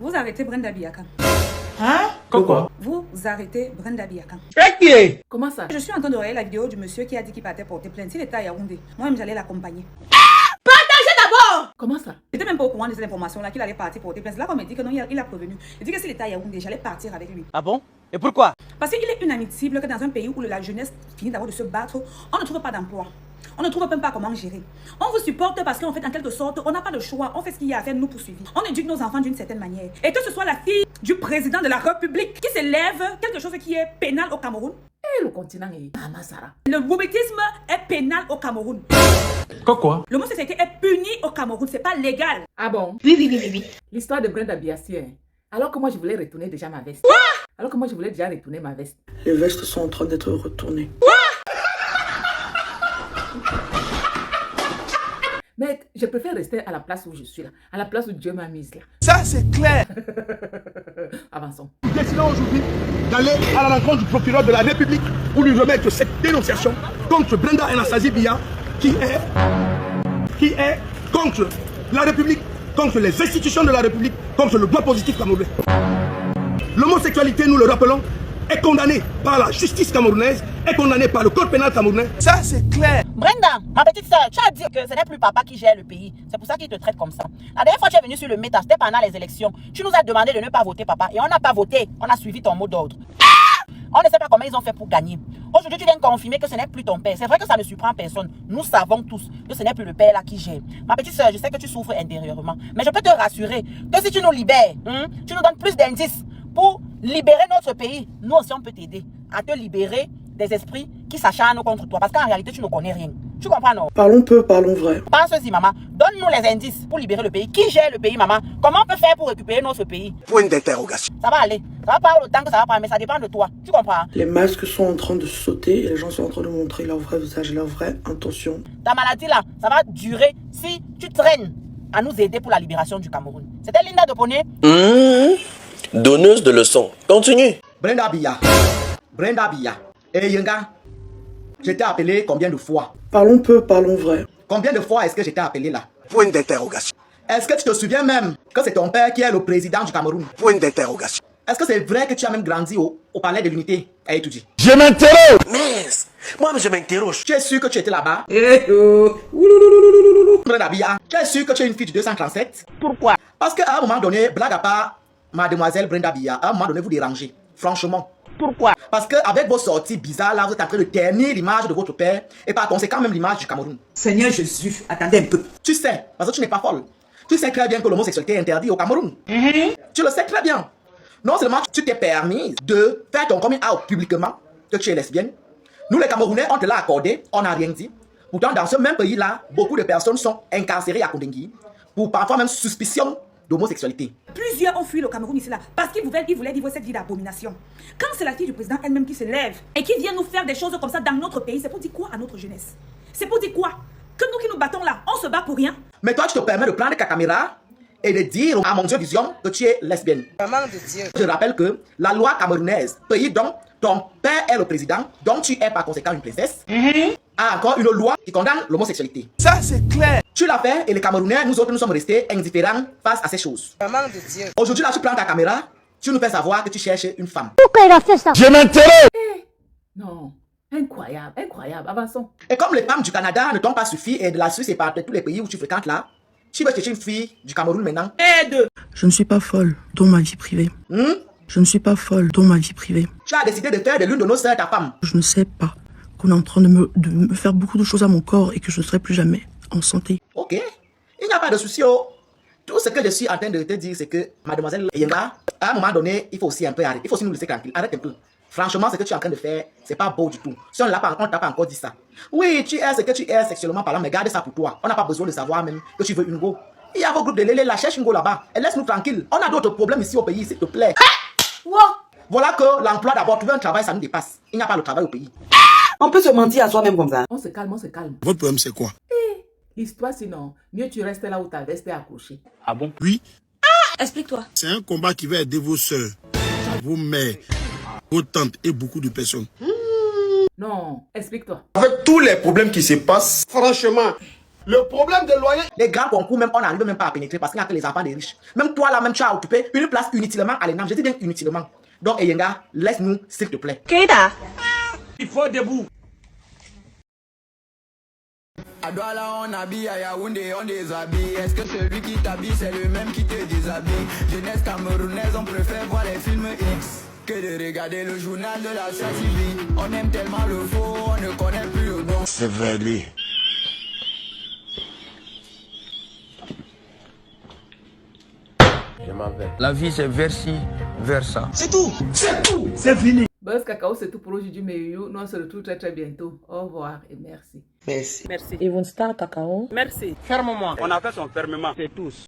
Vous arrêtez Brenda Biaka. Hein? Quoi? Vous arrêtez Brenda Biaka. Comment ça? Je suis en train de regarder la vidéo du monsieur qui a dit qu'il partait porter plainte. S'il était à Yaoundé, moi-même j'allais l'accompagner. Comment ça? J'étais même pas au courant de cette information-là qu'il allait partir porter plainte. Là, comme il dit que non, il a prévenu. Il dit que s'il était à Yaoundé, j'allais partir avec lui. Ah bon? Et pourquoi? Parce qu'il est inadmissible que dans un pays où la jeunesse finit d'abord de se battre, on ne trouve pas d'emploi. On ne trouve même pas comment gérer. On vous supporte parce qu'en fait, en quelque sorte, on n'a pas de choix. On fait ce qu'il y a à faire, nous poursuivre. On éduque nos enfants d'une certaine manière. Et que ce soit la fille du président de la République qui s'élève, quelque chose qui est pénal au Cameroun. Et le continent est Amassara. Le boubétisme est pénal au Cameroun. Quoi? L'homosexualité est punie au Cameroun. C'est pas légal. Ah bon? Oui. L'histoire de Brenda Biassi, hein. Alors que moi je voulais retourner déjà ma veste. Quoi? Alors que moi je voulais déjà retourner ma veste. Les vestes sont en train d'être retournées. Mec, je préfère rester à la place où je suis là. À la place où Dieu m'a mise là. Ça, c'est clair. Avançons. Nous décidons aujourd'hui d'aller à la rencontre du procureur de la République pour lui remettre cette dénonciation contre Brenda Anastasie Biya qui est contre la République, contre les institutions de la République, contre le droit positif camerounais. L'homosexualité, nous le rappelons, est condamnée par la justice camerounaise, est condamnée par le code pénal camerounais. Ça, c'est clair. Brenda, ma petite soeur, tu as dit que ce n'est plus papa qui gère le pays. C'est pour ça qu'il te traite comme ça. La dernière fois que tu es venu sur le méta, c'était pendant les élections. Tu nous as demandé de ne pas voter papa et on n'a pas voté. On a suivi ton mot d'ordre. On ne sait pas comment ils ont fait pour gagner. Aujourd'hui, tu viens confirmer que ce n'est plus ton père. C'est vrai que ça ne surprend personne. Nous savons tous que ce n'est plus le père là qui gère. Ma petite soeur, je sais que tu souffres intérieurement. Mais je peux te rassurer que si tu nous libères, tu nous donnes plus d'indices pour libérer notre pays. Nous aussi, on peut t'aider à te libérer des esprits qui s'acharnent contre toi. Parce qu'en réalité, tu ne connais rien. Tu comprends, non? Parlons peu, parlons vrai. Pense-y, maman. Donne-nous les indices pour libérer le pays. Qui gère le pays, maman? Comment on peut faire pour récupérer notre pays? Point d'interrogation. Ça va aller. Ça va pas avoir le temps que ça va prendre, mais ça dépend de toi. Tu comprends? Les masques sont en train de sauter et les gens sont en train de montrer leur vrai visage, leur vraie intention. Ta maladie là, ça va durer si tu traînes à nous aider pour la libération du Cameroun. C'était Linda de Poney. Donneuse de leçons. Continue. Brenda Biya. Et Yenga, je t'ai appelé combien de fois? Parlons peu, parlons vrai. Combien de fois est-ce que je t'ai appelé là? Point d'interrogation. Est-ce que tu te souviens même que c'est ton père qui est le président du Cameroun? Point d'interrogation. Est-ce que c'est vrai que tu as même grandi au palais de l'unité à étudier? Je m'interroge. Mais, moi, je m'interroge. Tu es sûr que tu étais là-bas? Brenda Biya, tu es sûr que tu es une fille du 237? Pourquoi? Parce qu'à un moment donné, blague à part, mademoiselle Brenda Biya, à un moment donné vous dérangez. Franchement. Pourquoi? Parce qu'avec vos sorties bizarres là, vous êtes en train de ternir l'image de votre père et par conséquent même l'image du Cameroun. Seigneur Jésus, attendez un peu. Tu sais, parce que tu n'es pas folle. Tu sais très bien que l'homosexualité est interdite au Cameroun. Tu le sais très bien. Non seulement tu t'es permis de faire ton coming out publiquement que tu es lesbienne. Nous les Camerounais, on te l'a accordé, on n'a rien dit. Pourtant dans ce même pays là, beaucoup de personnes sont incarcérées à Kondengui pour parfois même suspicion d'homosexualité. Plusieurs ont fui le Cameroun ici là parce qu'ils voulaient vivre cette vie d'abomination. Quand c'est la fille du président elle-même qui se lève et qui vient nous faire des choses comme ça dans notre pays, c'est pour dire quoi à notre jeunesse? C'est pour dire quoi? Que nous qui nous battons là, on se bat pour rien? Mais toi tu te permets de prendre ta caméra et de dire à mon Dieu Vision que tu es lesbienne. Maman de Dieu. Je rappelle que la loi camerounaise, pays dont ton père est le président, donc tu es par conséquent une princesse, a encore une loi qui condamne l'homosexualité. Ça, c'est clair. Tu l'as fait et les Camerounais, nous autres, nous sommes restés indifférents face à ces choses. Maman de Dieu. Aujourd'hui, là, tu prends ta caméra, tu nous fais savoir que tu cherches une femme. Pourquoi il a fait ça? Je m'interroge. Non. Incroyable, incroyable. Avançons. Et comme les femmes du Canada ne t'ont pas suffi et de la Suisse et par tous les pays où tu fréquentes là, tu veux chercher une fille du Cameroun maintenant. Aide. Je ne suis pas folle dans ma vie privée. Je ne suis pas folle dans ma vie privée. Tu as décidé de faire de l'une de nos sœurs ta femme. Je ne sais pas qu'on est en train de me faire beaucoup de choses à mon corps et que je ne serai plus jamais en santé. Ok, il n'y a pas de souci. Oh. Tout ce que je suis en train de te dire, c'est que mademoiselle Yenga, à un moment donné, il faut aussi un peu arrêter. Il faut aussi nous laisser tranquille. Arrête un peu. Franchement, ce que tu es en train de faire, c'est pas beau du tout. Si on ne t'a pas encore dit ça. Oui, tu es ce que tu es sexuellement parlant, mais garde ça pour toi. On n'a pas besoin de savoir même que tu veux une go. Il y a vos groupes de lélé, la cherche une go là-bas. Et laisse-nous tranquille. On a d'autres problèmes ici au pays, s'il te plaît. Voilà que l'emploi d'abord, trouver un travail, ça nous dépasse. Il n'y a pas de travail au pays. On peut se mentir à soi-même comme ça. On se calme, on se calme. Votre problème, c'est quoi? L'histoire sinon, mieux tu restes là où ta veste est accrochée. Ah bon? Oui. Explique-toi. C'est un combat qui va aider vos soeurs, vos mères, vos tantes et beaucoup de personnes. Non, explique-toi. Avec tous les problèmes qui se passent, franchement, Le problème de loyer... Les grands concours, même, on n'arrive même pas à pénétrer parce qu'il n'y a que les enfants des riches. Même toi, là, même, tu as occupé une place inutilement à l'ENAM. Je dis bien inutilement. Donc, Eyenga, laisse-nous, s'il te plaît. Keita. Il faut debout. À Douala, on habille, à Yaoundé, on déshabille. Est-ce que celui qui t'habille, c'est le même qui te déshabille? Jeunesse camerounaise, on préfère voir les films X que de regarder le journal de la civile. On aime tellement le faux, on ne connaît plus le bon. C'est vrai. Je m'en vais. La vie, c'est versi, versa. C'est tout. C'est tout. C'est fini. Buzz Cacao, c'est tout pour aujourd'hui, mais nous on se retrouve très très bientôt. Au revoir et merci. Merci. Merci. Et vous Cacao. Merci. Ferme-moi. On a fait son fermement. C'est tous.